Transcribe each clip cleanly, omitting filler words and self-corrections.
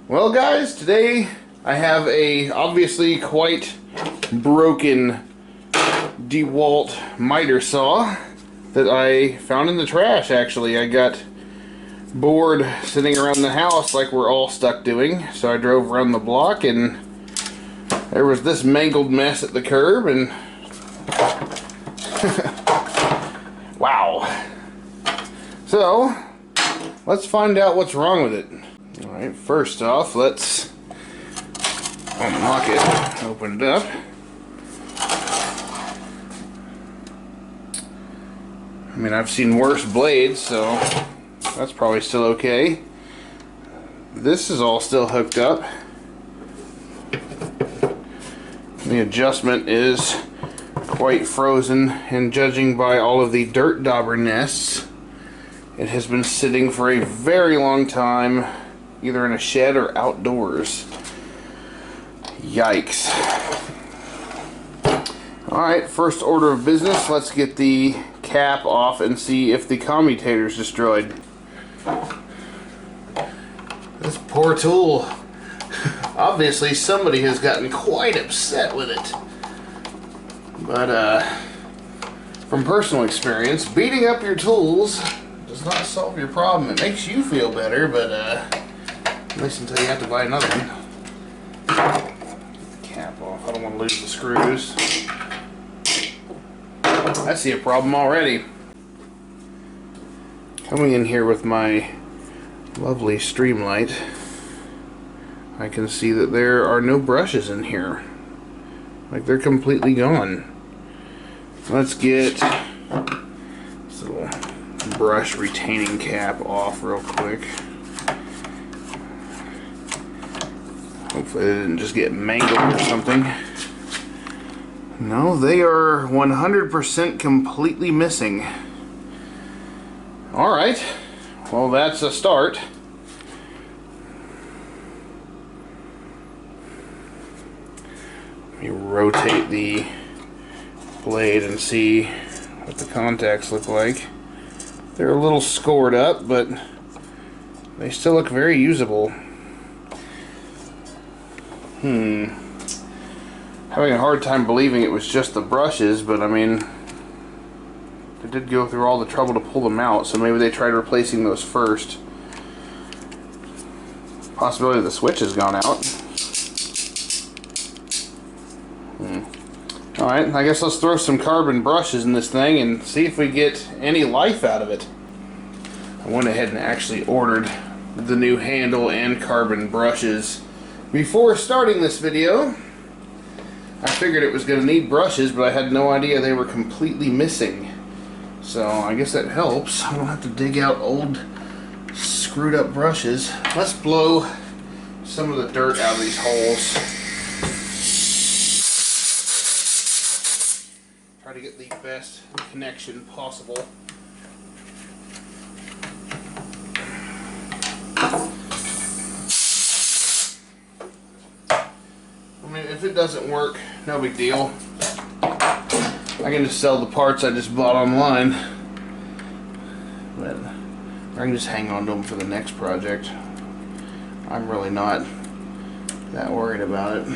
Well guys, today I have a obviously quite broken dewalt miter saw that I found in the trash. Actually, I got bored sitting around the house like we're all stuck doing, so I drove around the block and there was this mangled mess at the curb and wow. So let's find out what's wrong with it. Alright, first off, let's unlock it, open it up. I mean, I've seen worse blades, so that's probably still okay. This is all still hooked up. The adjustment is quite frozen, and judging by all of the dirt dauber nests, it has been sitting for a very long time, either in a shed or outdoors. Yikes. Alright, first order of business, let's get the cap off and see if the commutator's destroyed. This poor tool. Obviously somebody has gotten quite upset with it. But from personal experience, beating up your tools does not solve your problem. It makes you feel better, but at least until you have to buy another one. Get the cap off. I don't want to lose the screws. I see a problem already. Coming in here with my lovely Streamlight, I can see that there are no brushes in here. Like, they're completely gone. Let's get this little brush retaining cap off real quick. Hopefully they didn't just get mangled or something. No, they are 100% completely missing. Alright, well that's a start. Let me rotate the blade and see what the contacts look like. They're a little scored up, but they still look very usable. Having a hard time believing it was just the brushes, but I mean, they did go through all the trouble to pull them out, so maybe they tried replacing those first. Possibility the switch has gone out. Alright, I guess let's throw some carbon brushes in this thing and see if we get any life out of it. I went ahead and actually ordered the new handle and carbon brushes before starting this video. I figured it was going to need brushes, but I had no idea they were completely missing. So I guess that helps. I don't have to dig out old screwed up brushes. Let's blow some of the dirt out of these holes. Try to get the best connection possible. I mean, if it doesn't work, no big deal. I can just sell the parts I just bought online. But I can just hang on to them for the next project. I'm really not that worried about it.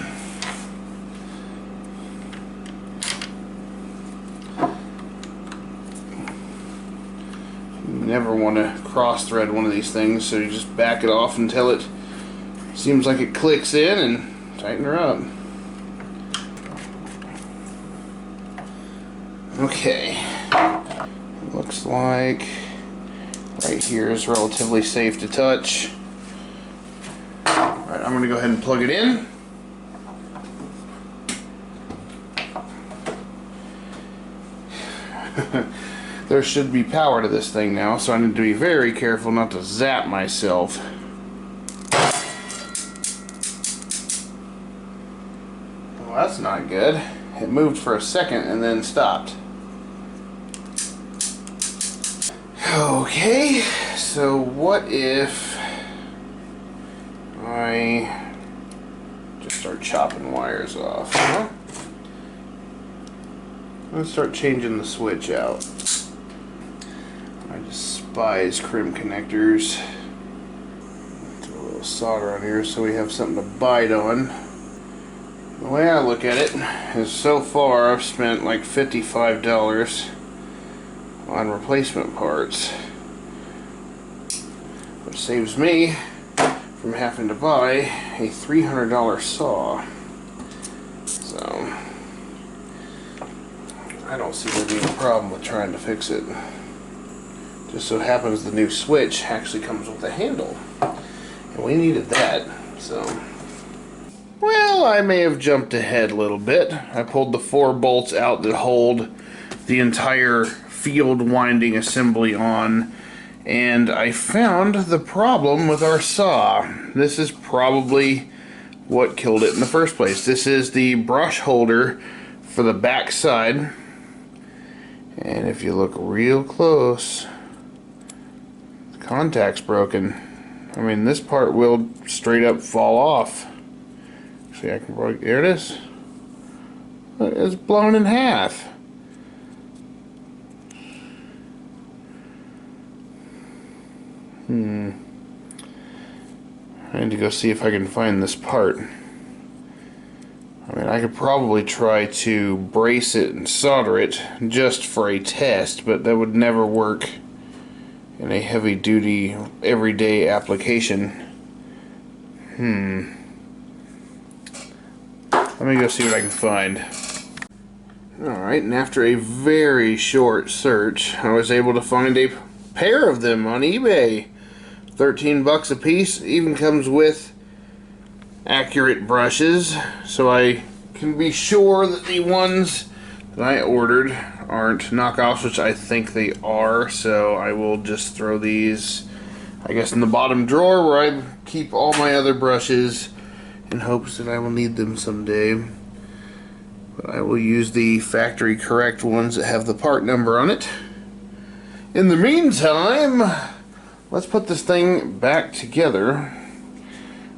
You never want to cross-thread one of these things, so you just back it off until it seems like it clicks in and tighten her up. Okay. Looks like right here is relatively safe to touch. Alright, I'm going to go ahead and plug it in. There should be power to this thing now, so I need to be very careful not to zap myself. Well, that's not good. It moved for a second and then stopped. Okay, so what if I just start chopping wires off? Huh? Let's start changing the switch out. I despise crimp connectors. Do a little little solder on here so we have something to bite on. The way I look at it is so far I've spent like $55 on replacement parts, which saves me from having to buy a $300 saw. So I don't see there being a problem with trying to fix it. Just so happens the new switch actually comes with a handle, and we needed that. So, well, I may have jumped ahead a little bit. I pulled the 4 bolts out that hold the entire field winding assembly on, and I found the problem with our saw. This is probably what killed it in the first place. This is the brush holder for the back side, and if you look real close, the contact's broken. I mean, this part will straight up fall off. See, I can probably, there it is. It's blown in half. I need to go see if I can find this part. I mean, I could probably try to brace it and solder it just for a test, but that would never work in a heavy-duty, everyday application. Let me go see what I can find. Alright, and after a very short search, I was able to find a pair of them on eBay. 13 bucks a piece. Even comes with accurate brushes, so I can be sure that the ones that I ordered aren't knockoffs, which I think they are. So I will just throw these, I guess, in the bottom drawer where I keep all my other brushes, in hopes that I will need them someday. But I will use the factory correct ones that have the part number on it. In the meantime, let's put this thing back together.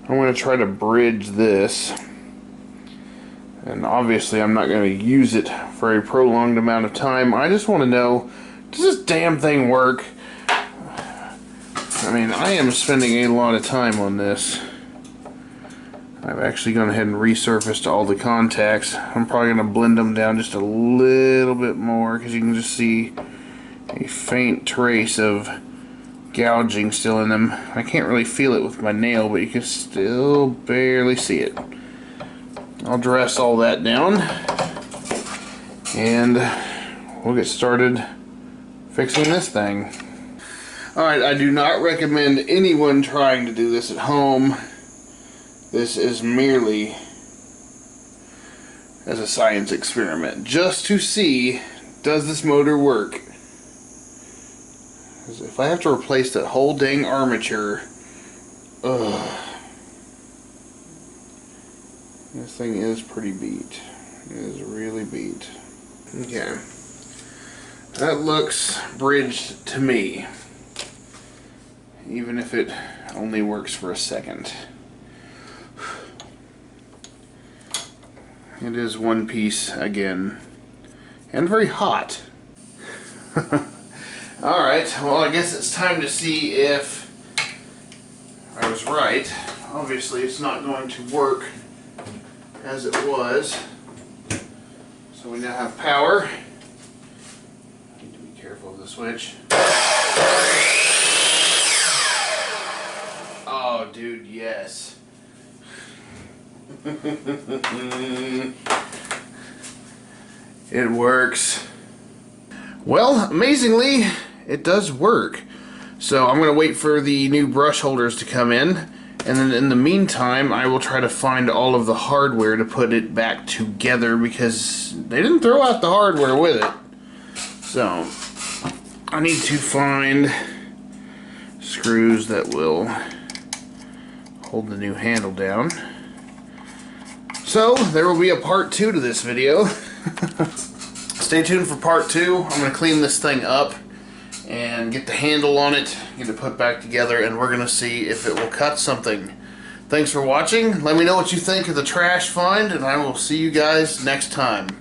I'm going to try to bridge this. And obviously I'm not going to use it for a prolonged amount of time. I just want to know, does this damn thing work? I mean, I am spending a lot of time on this. I've actually gone ahead and resurfaced all the contacts. I'm probably going to blend them down just a little bit more, because you can just see a faint trace of gouging still in them. I can't really feel it with my nail, but you can still barely see it. I'll dress all that down, and we'll get started fixing this thing. Alright, I do not recommend anyone trying to do this at home. This is merely as a science experiment, just to see, does this motor work? Because if I have to replace that whole dang armature, this thing is pretty beat. It is really beat. Okay. That looks bridged to me, even if it only works for a second. It is one piece again, and very hot. Alright, well, I guess it's time to see if I was right. Obviously it's not going to work as it was. So we now have power. I need to be careful of the switch. Oh, dude, yes. It works. Well, amazingly, it does work. So I'm going to wait for the new brush holders to come in, and then in the meantime I will try to find all of the hardware to put it back together, because they didn't throw out the hardware with it. So I need to find screws that will hold the new handle down. So there will be a part 2 to this video. Stay tuned for part 2. I'm going to clean this thing up and get the handle on it, get it put back together, and we're going to see if it will cut something. Thanks for watching. Let me know what you think of the trash find, and I will see you guys next time.